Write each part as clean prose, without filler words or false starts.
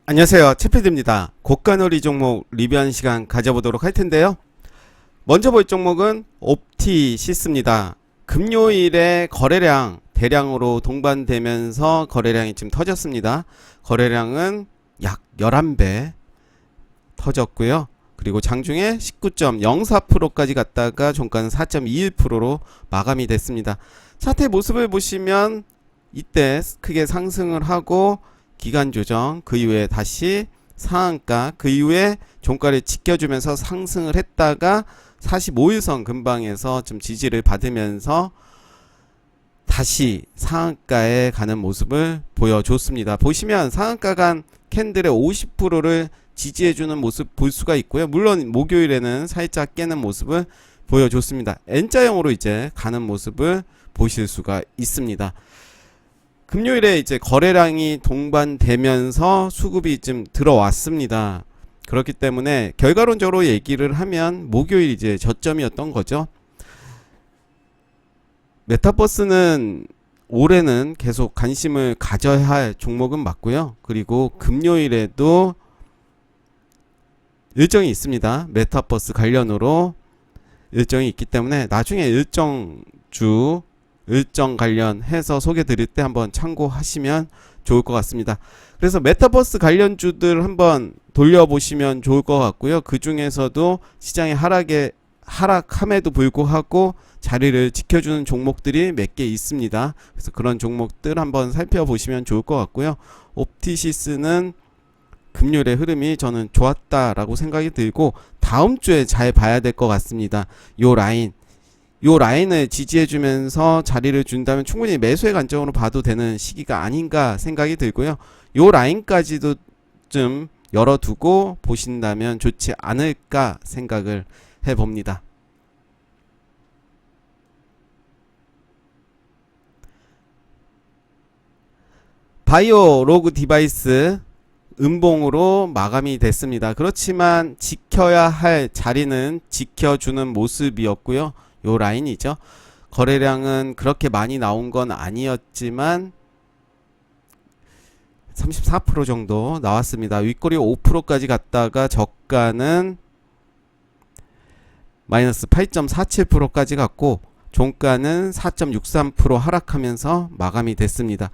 안녕하세요, 채피드입니다. 고가놀이 종목 리뷰하는 시간 가져보도록 할 텐데요. 먼저 볼 종목은 옵티시스입니다. 금요일에 거래량 대량으로 동반되면서 거래량이 지금 터졌습니다. 거래량은 약 11배 터졌고요. 그리고 장중에 19.04%까지 갔다가 종가는 4.21%로 마감이 됐습니다. 차트 모습을 보시면 이때 크게 상승을 하고 기간 조정, 그 이후에 다시 상한가, 그 이후에 종가를 지켜주면서 상승을 했다가 45일선 근방에서 좀 지지를 받으면서 다시 상한가에 가는 모습을 보여줬습니다. 보시면 상한가 간 캔들의 50%를 지지해주는 모습 볼 수가 있고요. 물론 목요일에는 살짝 깨는 모습을 보여줬습니다. N자형으로 이제 가는 모습을 보실 수가 있습니다. 금요일에 이제 거래량이 동반되면서 수급이 좀 들어왔습니다. 그렇기 때문에 결과론적으로 얘기를 하면 목요일 이제 저점이었던 거죠. 메타버스는 올해는 계속 관심을 가져야 할 종목은 맞고요. 그리고 금요일에도 일정이 있습니다. 메타버스 관련으로 일정이 있기 때문에 나중에 일정 관련해서 소개 드릴 때 한번 참고하시면 좋을 것 같습니다. 그래서 메타버스 관련주들 한번 돌려보시면 좋을 것 같고요. 그 중에서도 시장의 하락함에도 불구하고 자리를 지켜주는 종목들이 몇 개 있습니다. 그래서 그런 종목들 한번 살펴보시면 좋을 것 같고요. 옵티시스는 금요일의 흐름이 저는 좋았다라고 생각이 들고 다음 주에 잘 봐야 될 것 같습니다. 요 라인을 지지해주면서 자리를 준다면 충분히 매수의 관점으로 봐도 되는 시기가 아닌가 생각이 들고요. 요 라인까지도 좀 열어두고 보신다면 좋지 않을까 생각을 해봅니다. 바이오 로그 디바이스 음봉으로 마감이 됐습니다. 그렇지만 지켜야 할 자리는 지켜주는 모습이었고요. 요 라인이죠. 거래량은 그렇게 많이 나온 건 아니었지만 34% 정도 나왔습니다. 윗꼬리 5%까지 갔다가 저가는 마이너스 8.47%까지 갔고 종가는 4.63% 하락하면서 마감이 됐습니다.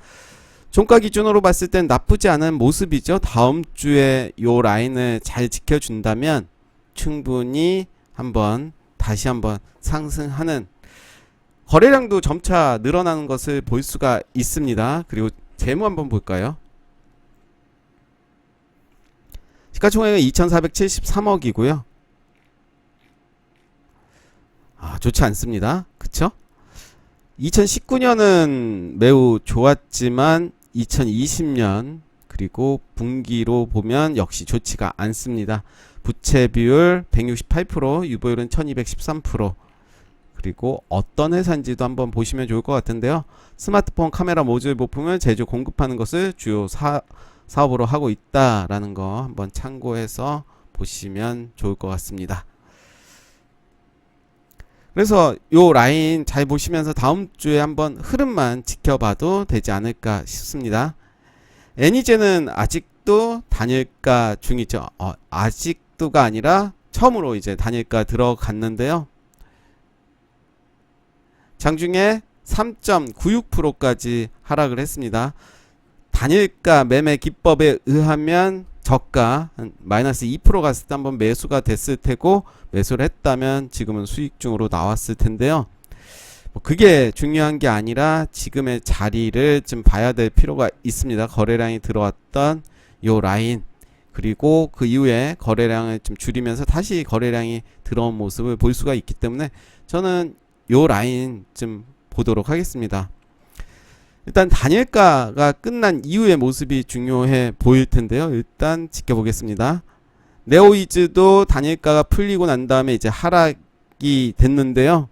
종가 기준으로 봤을 땐 나쁘지 않은 모습이죠. 다음 주에 요 라인을 잘 지켜준다면 충분히 다시 한번 상승하는 거래량도 점차 늘어나는 것을 볼 수가 있습니다. 그리고 재무 한번 볼까요? 시가총액은 2473억이고요. 좋지 않습니다. 그쵸? 2019년은 매우 좋았지만 2020년 그리고 분기로 보면 역시 좋지가 않습니다. 부채 비율 168%, 유보율은 1213%. 그리고 어떤 회사인지도 한번 보시면 좋을 것 같은데요. 스마트폰 카메라 모듈 부품을 제조 공급하는 것을 주요 사업으로 하고 있다라는 거 한번 참고해서 보시면 좋을 것 같습니다. 그래서 요 라인 잘 보시면서 다음 주에 한번 흐름만 지켜봐도 되지 않을까 싶습니다. 애니제는 아직도 단일가 중이죠. 아직도가 아니라 처음으로 이제 단일가 들어갔는데요. 장중에 3.96%까지 하락을 했습니다. 단일가 매매 기법에 의하면 저가 마이너스 2% 갔을 때 한번 매수가 됐을 테고 매수를 했다면 지금은 수익 중으로 나왔을 텐데요. 그게 중요한 게 아니라 지금의 자리를 좀 봐야 될 필요가 있습니다. 거래량이 들어왔던 요 라인 그리고 그 이후에 거래량을 좀 줄이면서 다시 거래량이 들어온 모습을 볼 수가 있기 때문에 저는 요 라인 좀 보도록 하겠습니다. 일단 단일가가 끝난 이후의 모습이 중요해 보일 텐데요. 일단 지켜보겠습니다. 네오이즈도 단일가가 풀리고 난 다음에 이제 하락이 됐는데요.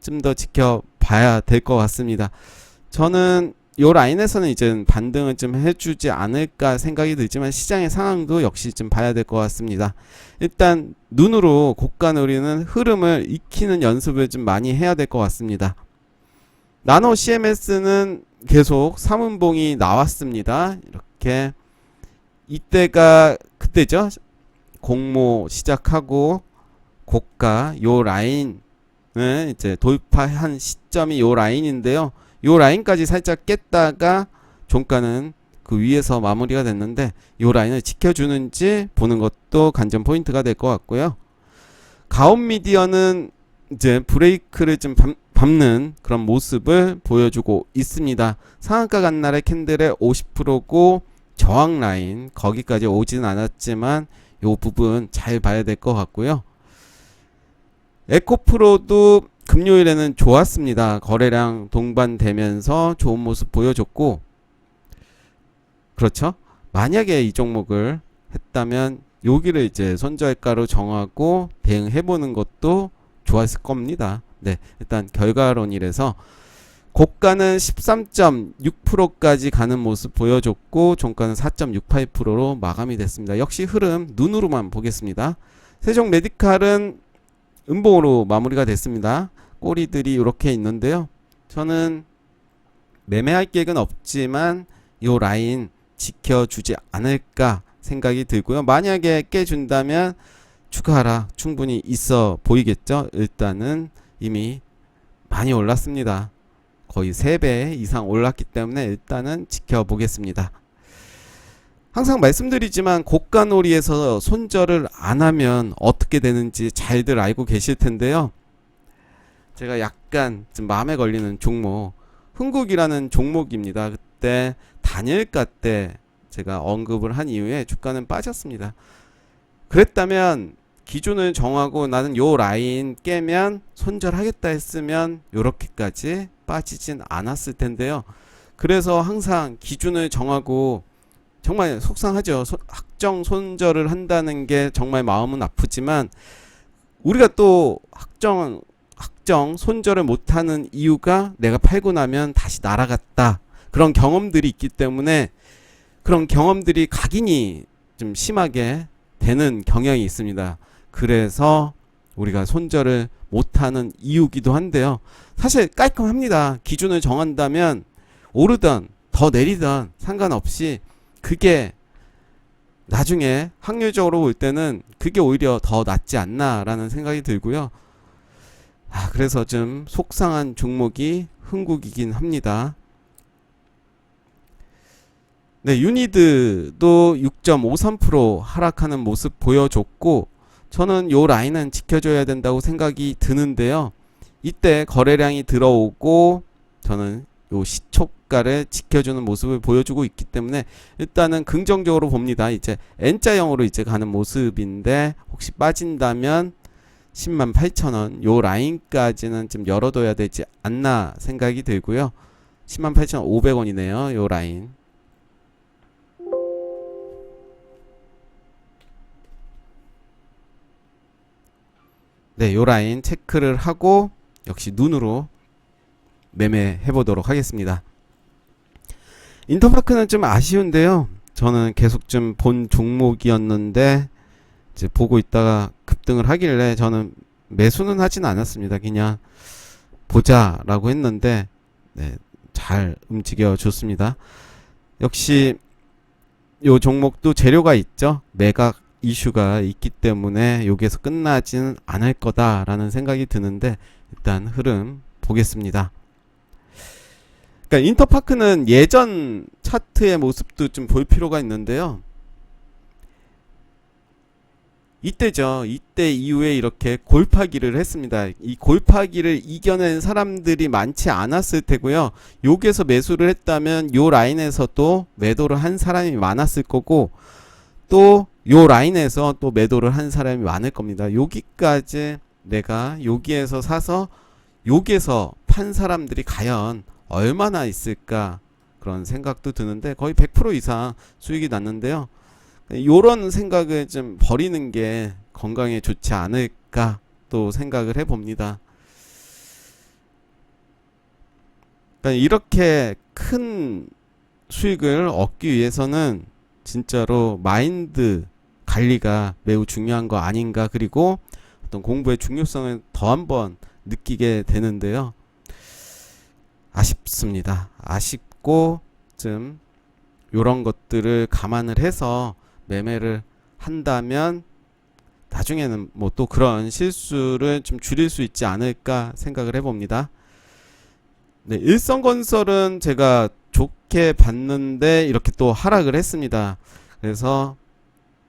좀 더 지켜봐야 될 것 같습니다. 저는 요 라인에서는 이제 반등을 좀 해주지 않을까 생각이 들지만 시장의 상황도 역시 좀 봐야 될 것 같습니다. 일단 눈으로 고가놀이는 흐름을 익히는 연습을 좀 많이 해야 될 것 같습니다. 나노 CMS는 계속 3음봉이 나왔습니다. 이렇게 이때가 그때죠. 공모 시작하고 고가 요 라인을 이제 돌파한 시점이 요 라인인데요. 요 라인까지 살짝 깼다가 종가는 그 위에서 마무리가 됐는데 요 라인을 지켜주는지 보는 것도 관전 포인트가 될 것 같고요. 가온 미디어는 이제 브레이크를 좀 밟는 그런 모습을 보여주고 있습니다. 상한가 간날의 캔들의 50%고 저항 라인 거기까지 오지는 않았지만 요 부분 잘 봐야 될 것 같고요. 에코프로도 금요일에는 좋았습니다. 거래량 동반되면서 좋은 모습 보여줬고, 그렇죠? 만약에 이 종목을 했다면 여기를 이제 손절가로 정하고 대응해보는 것도 좋았을 겁니다. 네, 일단 결과론이라서 고가는 13.6%까지 가는 모습 보여줬고 종가는 4.68%로 마감이 됐습니다. 역시 흐름 눈으로만 보겠습니다. 세종 메디칼은 음봉으로 마무리가 됐습니다. 꼬리들이 이렇게 있는데요. 저는 매매할 계획은 없지만 이 라인 지켜주지 않을까 생각이 들고요. 만약에 깨준다면 추가 하락 충분히 있어 보이겠죠. 일단은 이미 많이 올랐습니다. 거의 3배 이상 올랐기 때문에 일단은 지켜보겠습니다. 항상 말씀드리지만 고가놀이에서 손절을 안 하면 어떻게 되는지 잘들 알고 계실 텐데요. 제가 약간 좀 마음에 걸리는 종목 흥국이라는 종목입니다. 그때 단일가 때 제가 언급을 한 이후에 주가는 빠졌습니다. 그랬다면 기준을 정하고 나는 요 라인 깨면 손절하겠다 했으면 요렇게까지 빠지진 않았을 텐데요. 그래서 항상 기준을 정하고 정말 속상하죠. 확정 손절을 한다는 게 정말 마음은 아프지만 우리가 또 확정 손절을 못하는 이유가 내가 팔고 나면 다시 날아갔다. 그런 경험들이 있기 때문에 그런 경험들이 각인이 좀 심하게 되는 경향이 있습니다. 그래서 우리가 손절을 못하는 이유기도 한데요. 사실 깔끔합니다. 기준을 정한다면 오르던 더 내리던 상관없이 그게 나중에 확률적으로 볼 때는 그게 오히려 더 낫지 않나라는 생각이 들고요. 그래서 좀 속상한 종목이 흥국이긴 합니다. 네, 유니드도 6.53% 하락하는 모습 보여줬고 저는 요 라인은 지켜줘야 된다고 생각이 드는데요. 이때 거래량이 들어오고 저는 요 시초가를 지켜주는 모습을 보여주고 있기 때문에 일단은 긍정적으로 봅니다. 이제 N자형으로 이제 가는 모습인데 혹시 빠진다면 108,000원 요 라인까지는 좀 열어둬야 되지 않나 생각이 들고요. 108,500원이네요. 요 라인. 네, 요 라인 체크를 하고 역시 눈으로 매매해 보도록 하겠습니다. 인터파크는 좀 아쉬운데요. 저는 계속 좀 본 종목이었는데 이제 보고 있다가 급등을 하길래 저는 매수는 하진 않았습니다. 그냥 보자라고 했는데 네, 잘 움직여 줬습니다. 역시 요 종목도 재료가 있죠. 매각 이슈가 있기 때문에 여기에서 끝나지는 않을 거다라는 생각이 드는데 일단 흐름 보겠습니다. 그러니까 인터파크는 예전 차트의 모습도 좀 볼 필요가 있는데요. 이때죠. 이때 이후에 이렇게 골파기를 했습니다. 이 골파기를 이겨낸 사람들이 많지 않았을 테고요. 여기에서 매수를 했다면 요 라인에서 또 매도를 한 사람이 많았을 거고 또 요 라인에서 또 매도를 한 사람이 많을 겁니다. 여기까지 내가 여기에서 사서 여기에서 판 사람들이 과연 얼마나 있을까 그런 생각도 드는데 거의 100% 이상 수익이 났는데요. 요런 생각을 좀 버리는 게 건강에 좋지 않을까 또 생각을 해봅니다. 그러니까 이렇게 큰 수익을 얻기 위해서는 진짜로 마인드 관리가 매우 중요한 거 아닌가. 그리고 어떤 공부의 중요성을 더 한번 느끼게 되는데요. 아쉽습니다. 아쉽고 좀 요런 것들을 감안을 해서 매매를 한다면 나중에는 뭐 또 그런 실수를 좀 줄일 수 있지 않을까 생각을 해봅니다. 네, 일성건설은 제가 좋게 봤는데 이렇게 또 하락을 했습니다. 그래서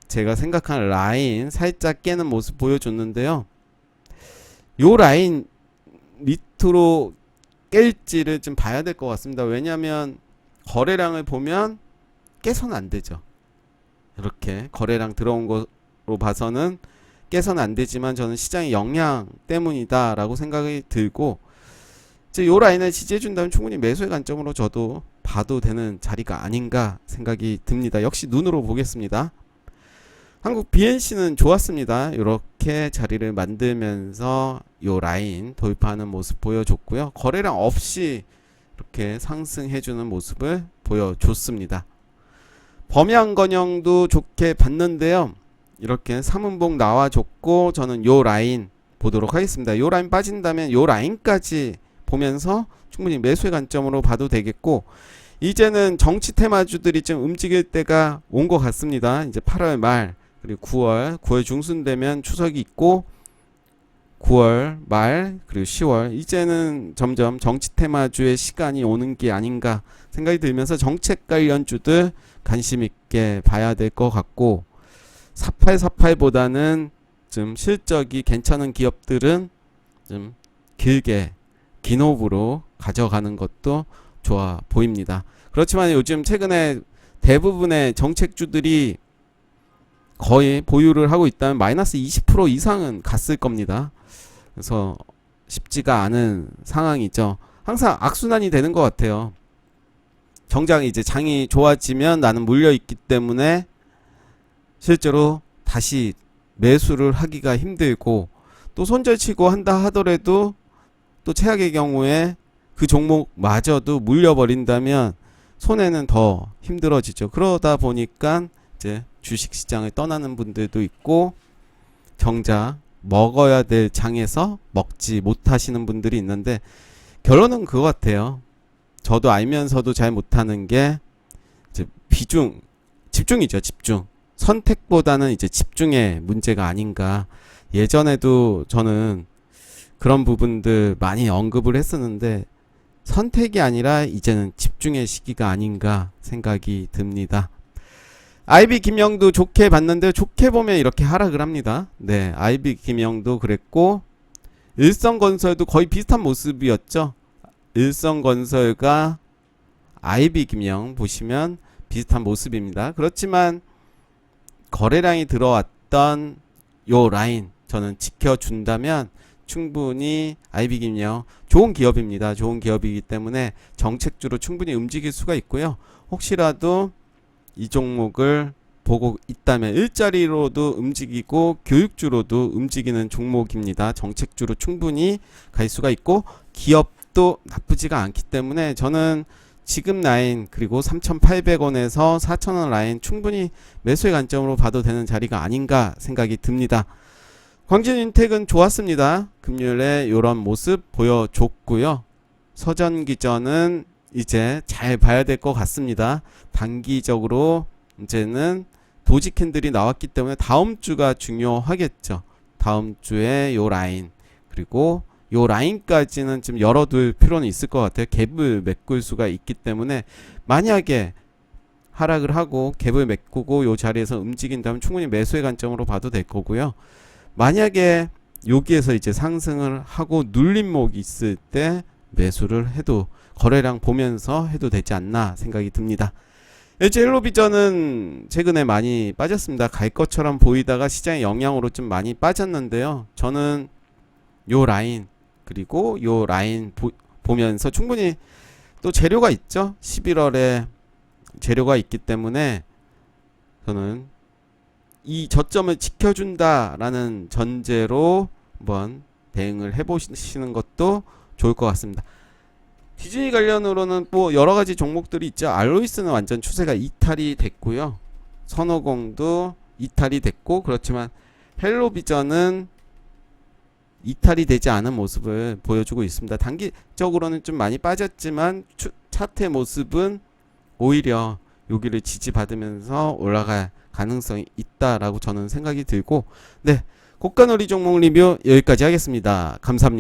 제가 생각한 라인 살짝 깨는 모습 보여줬는데요. 요 라인 밑으로 깰지를 좀 봐야 될 것 같습니다. 왜냐하면 거래량을 보면 깨서는 안 되죠. 이렇게 거래량 들어온 거로 봐서는 깨서는 안 되지만 저는 시장의 영향 때문이다 라고 생각이 들고, 이제 요 라인을 지지해준다면 충분히 매수의 관점으로 저도 봐도 되는 자리가 아닌가 생각이 듭니다. 역시 눈으로 보겠습니다. 한국 BNC는 좋았습니다. 이렇게 자리를 만들면서 요 라인 돌파하는 모습 보여줬고요. 거래량 없이 이렇게 상승해주는 모습을 보여줬습니다. 범양건영도 좋게 봤는데요. 이렇게 3분봉 나와줬고 저는 요 라인 보도록 하겠습니다. 요 라인 빠진다면 요 라인까지 보면서 충분히 매수의 관점으로 봐도 되겠고, 이제는 정치 테마주들이 좀 움직일 때가 온 것 같습니다. 이제 8월 말 그리고 9월 중순 되면 추석이 있고 9월 말 그리고 10월 이제는 점점 정치 테마주의 시간이 오는 게 아닌가 생각이 들면서 정책 관련주들 관심 있게 봐야 될 것 같고, 4848보다는 좀 실적이 괜찮은 기업들은 좀 길게 긴 호흡으로 가져가는 것도 좋아 보입니다. 그렇지만 요즘 최근에 대부분의 정책주들이 거의 보유를 하고 있다면 마이너스 20% 이상은 갔을 겁니다. 그래서 쉽지가 않은 상황이죠. 항상 악순환이 되는 것 같아요. 정작 이제 장이 좋아지면 나는 물려있기 때문에 실제로 다시 매수를 하기가 힘들고, 또 손절치고 한다 하더라도 또 최악의 경우에 그 종목마저도 물려버린다면 손해는 더 힘들어지죠. 그러다 보니까 이제 주식시장을 떠나는 분들도 있고, 정작 먹어야 될 장에서 먹지 못하시는 분들이 있는데, 결론은 그거 같아요. 저도 알면서도 잘 못하는 게 이제 집중이죠. 집중. 선택보다는 이제 집중의 문제가 아닌가. 예전에도 저는 그런 부분들 많이 언급을 했었는데, 선택이 아니라 이제는 집중의 시기가 아닌가 생각이 듭니다. IB 김영도 좋게 봤는데, 좋게 보면 이렇게 하락을 합니다. 네, IB 김영도 그랬고, 일성건설도 거의 비슷한 모습이었죠. 일성건설과 IB 김영 보시면 비슷한 모습입니다. 그렇지만 거래량이 들어왔던 요 라인 저는 지켜준다면 충분히 IB 김영 좋은 기업입니다. 좋은 기업이기 때문에 정책주로 충분히 움직일 수가 있고요. 혹시라도 이 종목을 보고 있다면 일자리로도 움직이고 교육주로도 움직이는 종목입니다. 정책주로 충분히 갈 수가 있고 기업도 나쁘지가 않기 때문에 저는 지금 라인 그리고 3,800원에서 4,000원 라인 충분히 매수의 관점으로 봐도 되는 자리가 아닌가 생각이 듭니다. 광진윤택은 좋았습니다. 금요일에 이런 모습 보여줬고요. 서전기전은 이제 잘 봐야 될 것 같습니다. 단기적으로 이제는 도지 캔들이 나왔기 때문에 다음 주가 중요하겠죠. 다음 주에 요 라인 그리고 요 라인까지는 좀 열어둘 필요는 있을 것 같아요. 갭을 메꿀 수가 있기 때문에 만약에 하락을 하고 갭을 메꾸고 요 자리에서 움직인다면 충분히 매수의 관점으로 봐도 될 거고요. 만약에 여기에서 이제 상승을 하고 눌림목이 있을 때 매수를 해도 거래량 보면서 해도 되지 않나 생각이 듭니다. LG 헬로비전은 최근에 많이 빠졌습니다. 갈 것처럼 보이다가 시장의 영향으로 좀 많이 빠졌는데요. 저는 요 라인 그리고 요 라인 보면서 충분히 또 재료가 있죠. 11월에 재료가 있기 때문에 저는 이 저점을 지켜준다라는 전제로 한번 대응을 해보시는 것도 좋을 것 같습니다. 디즈니 관련으로는 뭐 여러가지 종목들이 있죠. 알로이스는 완전 추세가 이탈이 됐고요. 선호공도 이탈이 됐고, 그렇지만 헬로비전은 이탈이 되지 않은 모습을 보여주고 있습니다. 단기적으로는 좀 많이 빠졌지만 차트의 모습은 오히려 여기를 지지받으면서 올라갈 가능성이 있다라고 저는 생각이 들고, 네, 고가놀이 종목 리뷰 여기까지 하겠습니다. 감사합니다.